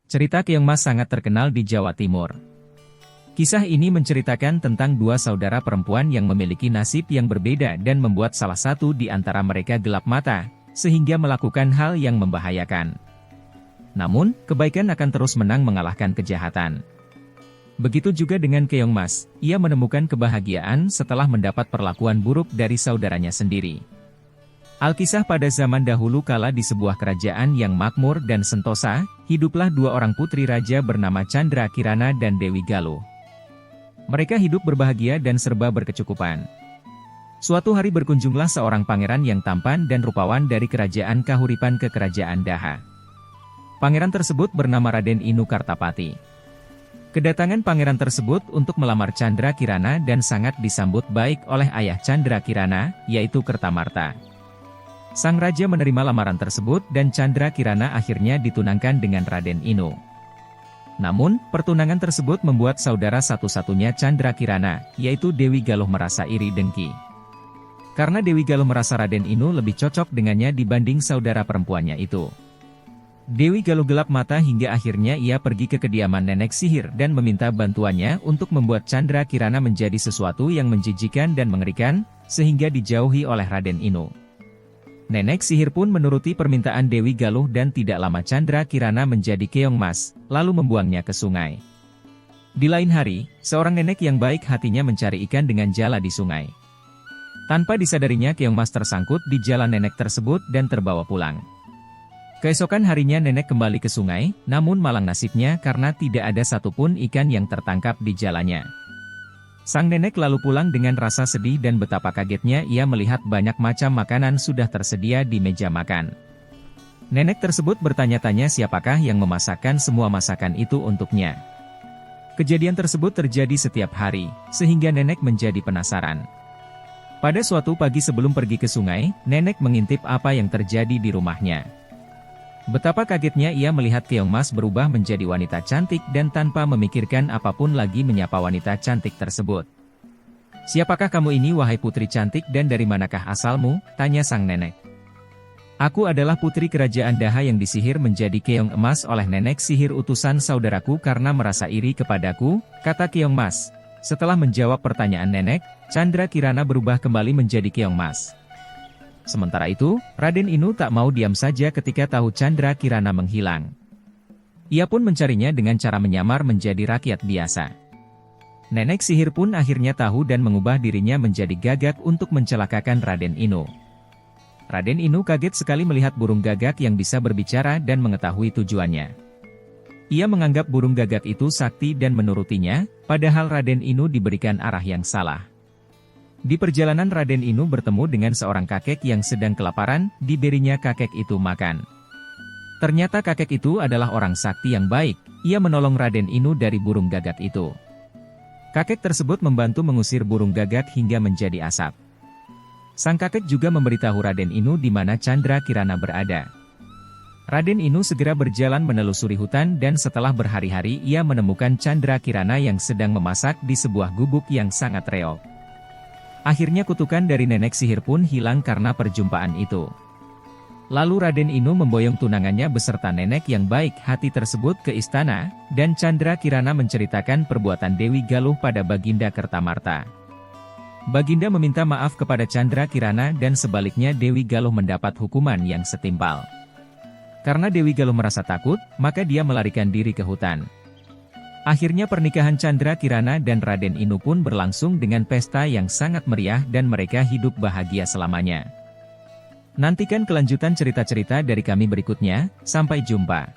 Cerita Keongmas sangat terkenal di Jawa Timur. Kisah ini menceritakan tentang dua saudara perempuan yang memiliki nasib yang berbeda dan membuat salah satu di antara mereka gelap mata, sehingga melakukan hal yang membahayakan. Namun, kebaikan akan terus menang mengalahkan kejahatan. Begitu juga dengan Keongmas, ia menemukan kebahagiaan setelah mendapat perlakuan buruk dari saudaranya sendiri. Alkisah pada zaman dahulu kala di sebuah kerajaan yang makmur dan sentosa, hiduplah dua orang putri raja bernama Chandra Kirana dan Dewi Galuh. Mereka hidup berbahagia dan serba berkecukupan. Suatu hari berkunjunglah seorang pangeran yang tampan dan rupawan dari kerajaan Kahuripan ke kerajaan Daha. Pangeran tersebut bernama Raden Inu Kartapati. Kedatangan pangeran tersebut untuk melamar Chandra Kirana dan sangat disambut baik oleh ayah Chandra Kirana, yaitu Kertamarta. Sang raja menerima lamaran tersebut dan Chandra Kirana akhirnya ditunangkan dengan Raden Inu. Namun, pertunangan tersebut membuat saudara satu-satunya Chandra Kirana, yaitu Dewi Galuh merasa iri dengki. Karena Dewi Galuh merasa Raden Inu lebih cocok dengannya dibanding saudara perempuannya itu. Dewi Galuh gelap mata hingga akhirnya ia pergi ke kediaman nenek sihir dan meminta bantuannya untuk membuat Chandra Kirana menjadi sesuatu yang menjijikan dan mengerikan, sehingga dijauhi oleh Raden Inu. Nenek sihir pun menuruti permintaan Dewi Galuh dan tidak lama Chandra Kirana menjadi Keongmas, lalu membuangnya ke sungai. Di lain hari, seorang nenek yang baik hatinya mencari ikan dengan jala di sungai. Tanpa disadarinya Keongmas tersangkut di jala nenek tersebut dan terbawa pulang. Keesokan harinya nenek kembali ke sungai, namun malang nasibnya karena tidak ada satupun ikan yang tertangkap di jalannya. Sang nenek lalu pulang dengan rasa sedih dan betapa kagetnya ia melihat banyak macam makanan sudah tersedia di meja makan. Nenek tersebut bertanya-tanya siapakah yang memasakkan semua masakan itu untuknya. Kejadian tersebut terjadi setiap hari, sehingga nenek menjadi penasaran. Pada suatu pagi sebelum pergi ke sungai, nenek mengintip apa yang terjadi di rumahnya. Betapa kagetnya ia melihat Keongmas berubah menjadi wanita cantik dan tanpa memikirkan apapun lagi menyapa wanita cantik tersebut. "Siapakah kamu ini wahai putri cantik dan dari manakah asalmu?" tanya sang nenek. "Aku adalah putri kerajaan Daha yang disihir menjadi keong emas oleh nenek sihir utusan saudaraku karena merasa iri kepadaku," kata Keongmas. Setelah menjawab pertanyaan nenek, Chandra Kirana berubah kembali menjadi Keongmas. Sementara itu, Raden Inu tak mau diam saja ketika tahu Chandra Kirana menghilang. Ia pun mencarinya dengan cara menyamar menjadi rakyat biasa. Nenek sihir pun akhirnya tahu dan mengubah dirinya menjadi gagak untuk mencelakakan Raden Inu. Raden Inu kaget sekali melihat burung gagak yang bisa berbicara dan mengetahui tujuannya. Ia menganggap burung gagak itu sakti dan menurutinya, padahal Raden Inu diberikan arah yang salah. Di perjalanan Raden Inu bertemu dengan seorang kakek yang sedang kelaparan, diberinya kakek itu makan. Ternyata kakek itu adalah orang sakti yang baik, ia menolong Raden Inu dari burung gagak itu. Kakek tersebut membantu mengusir burung gagak hingga menjadi asap. Sang kakek juga memberitahu Raden Inu di mana Chandra Kirana berada. Raden Inu segera berjalan menelusuri hutan dan setelah berhari-hari ia menemukan Chandra Kirana yang sedang memasak di sebuah gubuk yang sangat reog. Akhirnya kutukan dari nenek sihir pun hilang karena perjumpaan itu. Lalu Raden Inu memboyong tunangannya beserta nenek yang baik hati tersebut ke istana, dan Chandra Kirana menceritakan perbuatan Dewi Galuh pada Baginda Kertamarta. Baginda meminta maaf kepada Chandra Kirana dan sebaliknya Dewi Galuh mendapat hukuman yang setimpal. Karena Dewi Galuh merasa takut, maka dia melarikan diri ke hutan. Akhirnya pernikahan Chandra Kirana dan Raden Inu pun berlangsung dengan pesta yang sangat meriah dan mereka hidup bahagia selamanya. Nantikan kelanjutan cerita-cerita dari kami berikutnya, sampai jumpa.